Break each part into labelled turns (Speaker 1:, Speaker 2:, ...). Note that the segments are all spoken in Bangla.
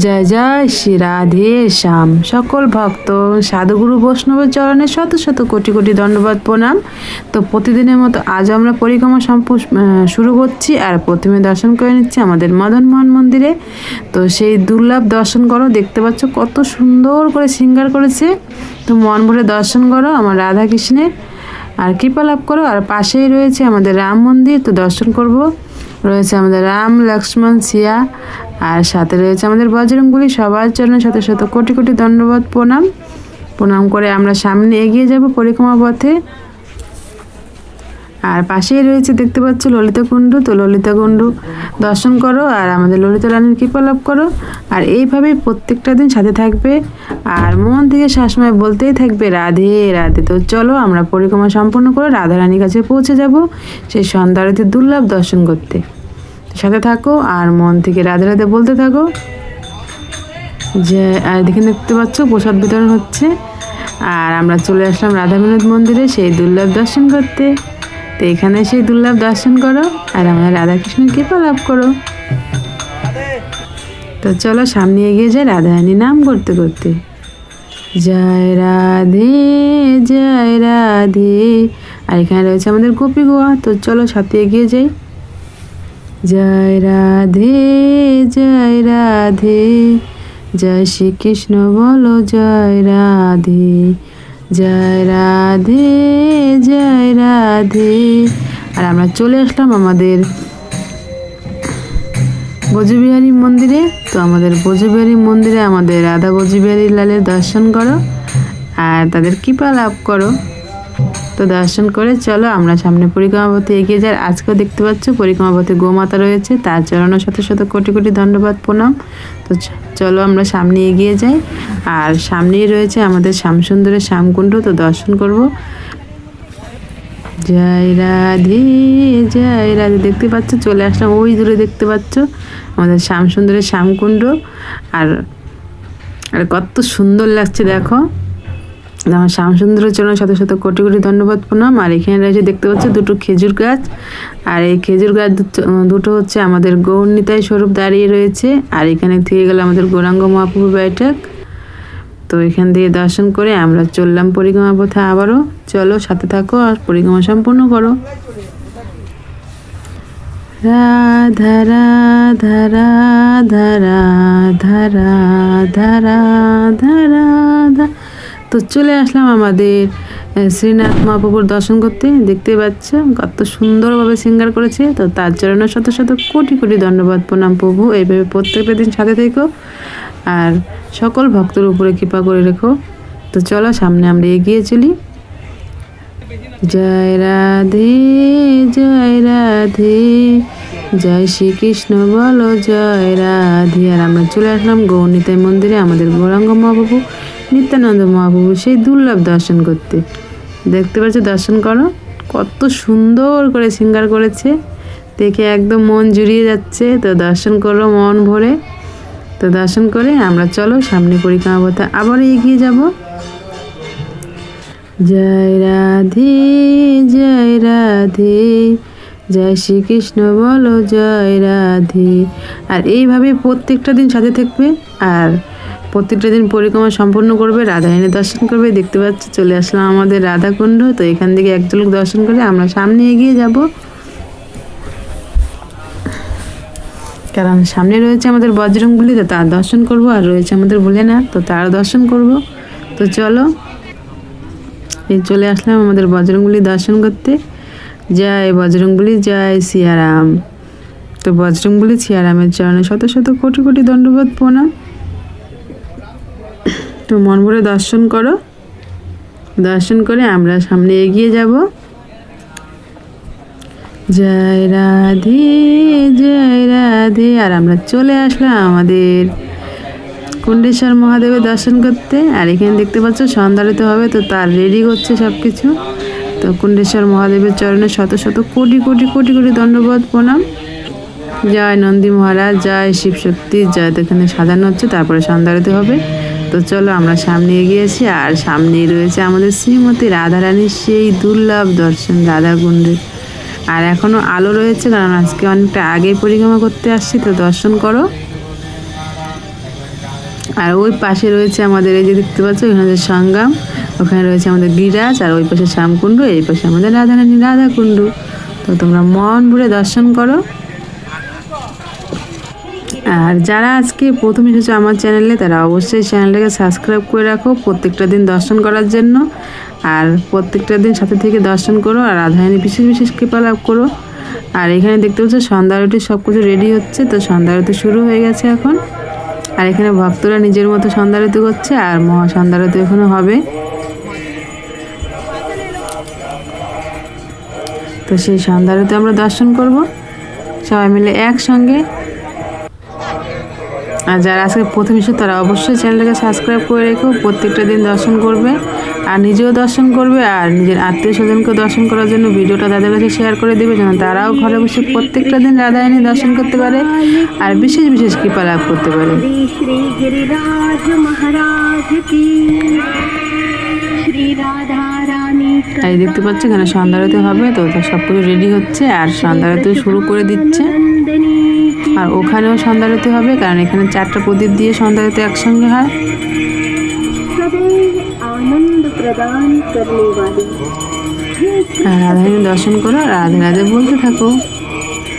Speaker 1: জয় জয় শ্রী রাধে শ্যাম। সকল ভক্ত সাধুগুরু বৈষ্ণবের চরণে শত শত কোটি কোটি দণ্ডবাদ প্রণাম। তো প্রতিদিনের মতো আজ আমরা পরিক্রমা শুরু করছি। আর প্রথমে দর্শন করে নিচ্ছি আমাদের মদনমোহন মন্দিরে। তো সেই দুর্লভ দর্শন করো, দেখতে পাচ্ছ কত সুন্দর করে শৃঙ্গার করেছে। তো মন ভরে দর্শন করো আমার রাধা কৃষ্ণের, আর কৃপা লাভ করো। আর পাশেই রয়েছে আমাদের রাম মন্দির, তো দর্শন করব। রয়েছে আমাদের রাম, লক্ষ্মণ, সিয়া, আর সাথে রয়েছে আমাদের বজরংবলী। সবার জন্য শত শত কোটি কোটি দণ্ডবাদ প্রণাম করে আমরা সামনে এগিয়ে যাব পরিক্রমা পথে। আর পাশেই রয়েছে দেখতে পাচ্ছ ললিতা কুণ্ড। তো ললিতা কুণ্ড দর্শন করো আর আমাদের ললিতা রানীর কৃপা লাভ করো। আর এইভাবেই প্রত্যেকটা দিন সাথে থাকবে, আর মন থেকে সবসময় বলতেই থাকবে রাধে রাধে। তো চলো আমরা পরিক্রমা সম্পূর্ণ করে রাধা রানীর কাছে পৌঁছে যাব সেই সন্ধ্যা আরতির দুর্লভ দর্শন করতে। সাথে থাকো আর মন থেকে রাধে রাধে বলতে থাকো। যে আর দেখতে পাচ্ছ প্রসাদ বিতরণ হচ্ছে। আর আমরা চলে আসলাম রাধা বিনোদ মন্দিরে সেই দুর্লভ দর্শন করতে। তো এখানে সেই দুর্লভ দর্শন করো আর আমাদের রাধাকৃষ্ণের কৃপা লাভ করো। তো চলো সামনে এগিয়ে যাই রাধারানী নাম করতে করতে। জয় রাধে জয় রাধে। আর এখানে রয়েছে আমাদের গোপী গোয়া। তো চলো সাথে এগিয়ে যাই। জয় রাধে জয় রাধে, জয় শ্রীকৃষ্ণ বলো জয় রাধে, জয় রাধে জয় রাধে। আর আমরা চলে আসলাম আমাদের ব্রজবিহারী মন্দিরে। তো আমাদের ব্রজবিহারী মন্দিরে আমাদের রাধা ব্রজবিহারী লালের দর্শন করো আর তাদের কৃপা লাভ করো। তো দর্শন করে চলো আমরা সামনে পরিক্রমা পথে এগিয়ে যাই। আজকেও দেখতে পাচ্ছ পরিক্রমা পথে গোমাতা রয়েছে, তার চরণে শত শত কোটি কোটি দণ্ডবাদ প্রণাম। তো চলো আমরা সামনে এগিয়ে যাই। আর সামনেই রয়েছে আমাদের শ্যামসুন্দরের শ্যামকুণ্ড। তো দর্শন করব। জয় রাধে জয় রাধে। দেখতে পাচ্ছ চলে আসলাম, ওই দূরে দেখতে পাচ্ছ আমাদের শ্যামসুন্দরের শ্যামকুণ্ড। আর কত সুন্দর লাগছে দেখো আমার শ্যামসুন্দরের জন্য শত শত কোটি কোটি ধন্যবাদ প্রণাম। আর এখানে রয়েছে দেখতে পাচ্ছ দুটো খেজুর গাছ। আর এই খেজুর গাছ দুটো হচ্ছে আমাদের গৌরনিতাই স্বরূপ দাঁড়িয়ে রয়েছে। আর এখানে থেকে গেল আমাদের গৌরাঙ্গ মহাপ্রভু বৈঠক। তো এখান দিয়ে দর্শন করে আমরা চললাম পরিক্রমা পথে আবারও। চলো সাথে থাকো আর পরিক্রমা সম্পূর্ণ করো। রাধা রাধা রাধা রাধা রাধা রাধা রাধা। তো চলে আসলাম আমাদের শ্রীনাথ মহাপ্রভুর দর্শন করতে। দেখতে পাচ্ছ কত সুন্দরভাবে শৃঙ্গার করেছে। তো তার চরণে শত শত কোটি কোটি ধন্যবাদ প্রণাম প্রভু। এইভাবে প্রত্যেকটা দিন সাথে থেকো আর সকল ভক্তের উপরে কৃপা করে রেখো। তো চলো সামনে আমরা এগিয়ে চলি। জয় রাধে জয় রাধে, জয় শ্রীকৃষ্ণ বলো জয় রাধে। আর আমরা চলে আসলাম গৌরনিতাই মন্দিরে আমাদের গৌরাঙ্গ মহাপ্রভু নিত্যানন্দ মহাপ্রভু সেই দুর্লভ দর্শন করতে। দেখতে পাচ্ছ দর্শন করো কত সুন্দর করে শৃঙ্গার করেছে, দেখে একদম মন জুড়িয়ে যাচ্ছে। তো দর্শন করো মন ভরে। তো দর্শন করে আমরা চলো সামনে পরিক্রমা পথে আবার এগিয়ে যাব। জয় রাধে জয় রাধে, জয় শ্রীকৃষ্ণ বলো জয় রাধে। আর এইভাবে প্রত্যেকটা দিন সাথে থাকবে আর প্রত্যেকটা দিন পরিক্রমা সম্পূর্ণ করবে, রাধারানীর দর্শন করবে। দেখতে পাচ্ছ চলে আসলাম আমাদের রাধাকুণ্ড। তো এখান থেকে এক ঝলক দর্শন করে আমরা সামনে এগিয়ে যাব, কারণ সামনে রয়েছে আমাদের বজরংবলী। তো তার দর্শন করব। আর রয়েছে আমাদের ভোলেনাথ, তো তার দর্শন করব। তো চলো এই চলে আসলাম আমাদের বজরংবলী দর্শন করতে। জয় বজরংবলী জয় সিয়ারাম। তো বজরংবলী সিয়ারামের চরণে শত শত কোটি কোটি দণ্ডবাদ প্রণাম। তো মন ভরে দর্শন করো। দর্শন করে আমরা সামনে এগিয়ে যাব। জয় রাধে জয় রাধে। আর আমরা চলে আসলাম আমাদের কুণ্ডেশ্বর মহাদেবের দর্শন করতে। আর এখানে দেখতে পাচ্ছ সন্ধ্যা আরতি হবে, তো তার রেডি করছে সব কিছু। তো কুণ্ডেশ্বর মহাদেবের চরণে শত শত কোটি কোটি কোটি কোটি দণ্ডবাদ প্রণাম। জয় নন্দী মহারাজ জয় শিবশক্তি জয়। তো এখানে সাজানো হচ্ছে, তারপরে সন্ধ্যা আরতি হবে। তো চলো আমরা সামনে এগিয়েছি। আর সামনেই রয়েছে আমাদের শ্রীমতী রাধারানীর সেই দুর্লভ দর্শন রাধাকুণ্ডে। আর এখনও আলো রয়েছে, কারণ আজকে অনেকটা আগে পরিক্রমা করতে আসছি। তো দর্শন করো। আর ওই পাশে রয়েছে আমাদের, এই যে দেখতে পাচ্ছ এখানে যে সঙ্গম, ওখানে রয়েছে আমাদের গিরাজ, আর ওই পাশে শ্যামকুণ্ড, এই পাশে আমাদের রাধারানী রাধাকুণ্ড। তো তোমরা মন ভরে দর্শন করো। আর যারা আজকে প্রথম এসেছো আমার চ্যানেলে, তারা অবশ্যই চ্যানেলটাকে সাবস্ক্রাইব করে রাখো প্রত্যেকটা দিন দর্শন করার জন্য। আর প্রত্যেকটা দিন সাথে থেকে দর্শন করো, আর রাধারানী বিশেষ বিশেষ কৃপা লাভ করো। আর এখানে দেখতে পাচ্ছ সন্ধ্যা আরতি সব কিছু রেডি হচ্ছে, তো সন্ধ্যা আরতি শুরু হয়ে গেছে এখন। আর এখানে ভক্তরা নিজের মতো সন্ধ্যা আরতি করছে, আর মহা সন্ধ্যা আরতি এখানে হবে। তো সেই সন্ধ্যা আরতি আমরা দর্শন করব সবাই মিলে একসঙ্গে। আর যারা আজকে প্রথম এসে তারা অবশ্যই চ্যানেলটাকে সাবস্ক্রাইব করে রেখো, প্রত্যেকটা দিন দর্শন করবে, আর নিজেও দর্শন করবে, আর নিজের আত্মীয় স্বজনকে দর্শন করার জন্য ভিডিওটা তাদের কাছে শেয়ার করে দেবে, যেন তারাও ঘরে বসে প্রত্যেকটা দিন রাধারানী দর্শন করতে পারে আর বিশেষ বিশেষ কৃপা লাভ করতে পারে। তাই দেখতে পাচ্ছি এখানে সন্ধ্যা আরতি হবে, তো সব কিছু রেডি হচ্ছে আর সন্ধ্যা আরতি শুরু করে দিচ্ছে। আর ওখানেও সন্ধ্যা আরতি হবে, কারণ এখানে 4টা প্রদীপ দিয়ে সন্ধ্যা আরতি একসঙ্গে হয়। রাধারানী দর্শন করো, রাধে রাধে বলতে থাকো,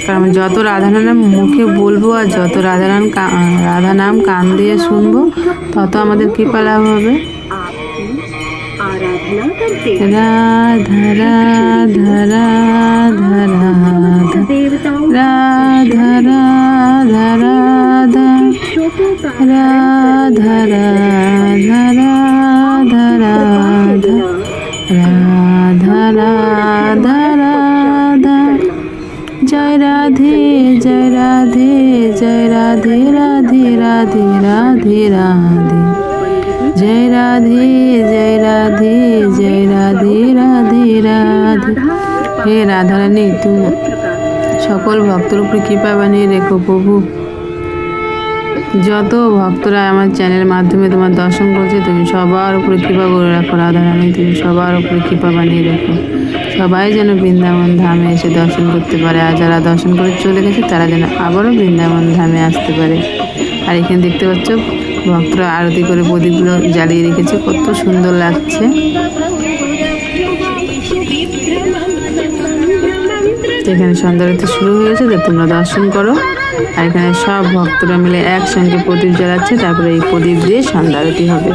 Speaker 1: কারণ যত রাধা নাম মুখে বলবো আর যত রাধা নাম কান দিয়ে শুনবো, তত আমাদের কৃপা লাভ হবে। রাধা রাধা রাধা রাধা রাধা রাধা রাধা রাধা রাধা রাধা রাধা রাধা রাধা রাধা। জয় রাধে জয় রাধে জয় রাধে রাধে রাধে রাধে রাধে। জয় রাধে জয় রাধে জয় রাধে রাধে রাধে। হে রাধারানী, তুমি সকল ভক্তের উপরে কৃপা বানিয়ে রেখো প্রভু। যত ভক্তরা আমার চ্যানেলের মাধ্যমে তোমার দর্শন করছে, তুমি সবার উপরে কৃপা করে রাখো রাধারানী, তুমি সবার উপরে কৃপা বানিয়ে রেখো। সবাই যেন বৃন্দাবন ধামে এসে দর্শন করতে পারে, আর যারা দর্শন করে চলে গেছে তারা যেন আবারও বৃন্দাবন ধামে আসতে পারে। আর এখানে দেখতে পাচ্ছ ভক্তরা আরতি করে প্রদীপগুলো জ্বালিয়ে রেখেছে, কত সুন্দর লাগছে। এখানে সন্ধ্যা আরতি শুরু হয়েছে, তো তোমরা দর্শন করো। আর এখানে সব ভক্তরা মিলে একসঙ্গে প্রদীপ জ্বালাচ্ছে, তারপরে এই প্রদীপ দিয়ে সন্ধ্যা আরতি হবে।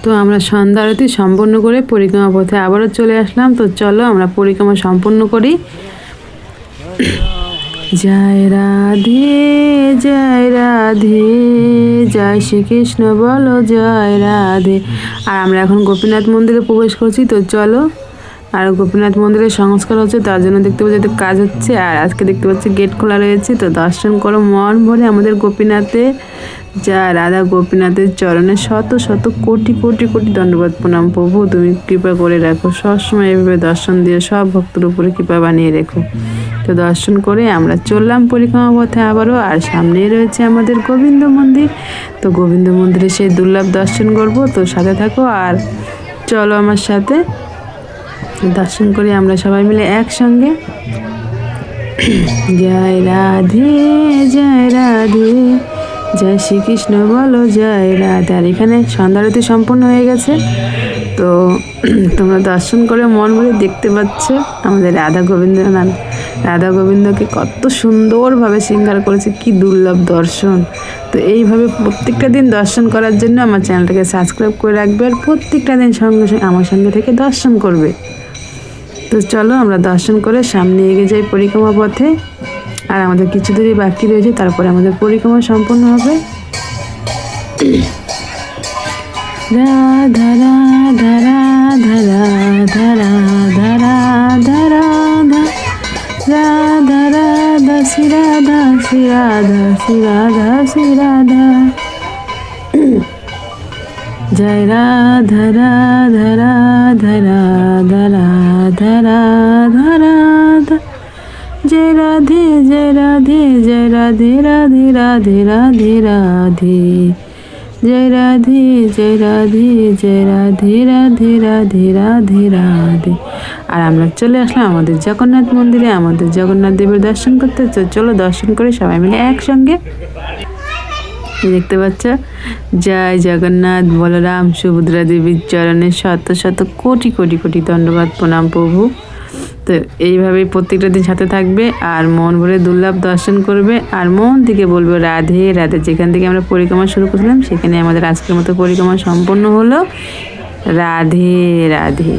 Speaker 1: তো আমরা সন্ধ্যা আরতি সম্পন্ন করে পরিক্রমা পথে আবারও চলে আসলাম। তো চলো আমরা পরিক্রমা সম্পন্ন করি। জয় রাধে জয় রাধে, জয় শ্রীকৃষ্ণ বলো জয় রাধে। আর আমরা এখন গোপীনাথ মন্দিরে প্রবেশ করছি। তো চলো, আর গোপীনাথ মন্দিরের সংস্কার হচ্ছে, তার জন্য দেখতে পাচ্ছি যে কাজ হচ্ছে। আর আজকে দেখতে পাচ্ছি গেট খোলা রয়েছে। তো দর্শন করো মন ভরে আমাদের গোপীনাথে। যা রাধা গোপীনাথের চরণে শত শত কোটি কোটি কোটি দণ্ডবাদ প্রণাম। প্রভু তুমি কৃপা করে রাখো, সবসময় এভাবে দর্শন দিয়ে সব ভক্তের উপরে কৃপা বানিয়ে রেখো। তো দর্শন করে আমরা চললাম পরিক্রমা পথে আবারও। আর সামনেই রয়েছে আমাদের গোবিন্দ মন্দির। তো গোবিন্দ মন্দিরে সেই দুর্লভ দর্শন করবো। তো সাথে থাকো আর চলো আমার সাথে দর্শন করি আমরা সবাই মিলে একসঙ্গে। জয় রাধে জয় রাধে, জয় শ্রীকৃষ্ণ বলো জয় রাধে। আর এখানে সন্ধ্যা আরতি সম্পন্ন হয়ে গেছে। তো তোমরা দর্শন করে মন ভরে দেখতে পাচ্ছ আমাদের রাধা গোবিন্দকে কত সুন্দরভাবে শৃঙ্গার করেছে, কি দুর্লভ দর্শন। তো এইভাবে প্রত্যেকটা দিন দর্শন করার জন্য আমার চ্যানেলটাকে সাবস্ক্রাইব করে রাখবে, আর প্রত্যেকটা দিন সঙ্গে সঙ্গে আমার সঙ্গে থেকে দর্শন করবে। তো চলো আমরা দর্শন করে সামনে এগিয়ে যাই পরিক্রমা পথে। আর আমাদের কিছু দূরই বাকি রয়েছে, তারপরে আমাদের পরিক্রমা সম্পন্ন হবে। রাধা রাধা রাধা রাধা রাধা রাধা রাধা রাধা রাধা শ্রী রাধা শ্রী রাধা শ্রী রাধা শ্রী রাধা। জয় রাধা রাধা রাধা রাধা রাধা রাধা রাধা, জয় রাধে জয় রাধে জয় রাধে রাধে রাধে রাধে রাধে, জয় রাধে জয় রাধে জয় রাধে রাধে রাধে রাধে রাধে। আর আমরা চলে আসলাম আমাদের জগন্নাথ মন্দিরে, আমাদের জগন্নাথ দেবের দর্শন করতে। চলো দর্শন করে সবাই মিলে একসঙ্গে। দেখতে পাচ্ছ জয় জগন্নাথ বলরাম সুভদ্রা দেবীর চরণে শত শত কোটি কোটি কোটি দণ্ডবাদ প্রণাম প্রভু। তো এইভাবেই প্রত্যেকটা দিন সাথে থাকবে আর মন ভরে দুর্লভ দর্শন করবে আর মন থেকে বলবে রাধে রাধে। যেখান থেকে আমরা পরিক্রমা শুরু করছিলাম সেখানে আমাদের আজকের মতো পরিক্রমা সম্পন্ন হলো। রাধে রাধে।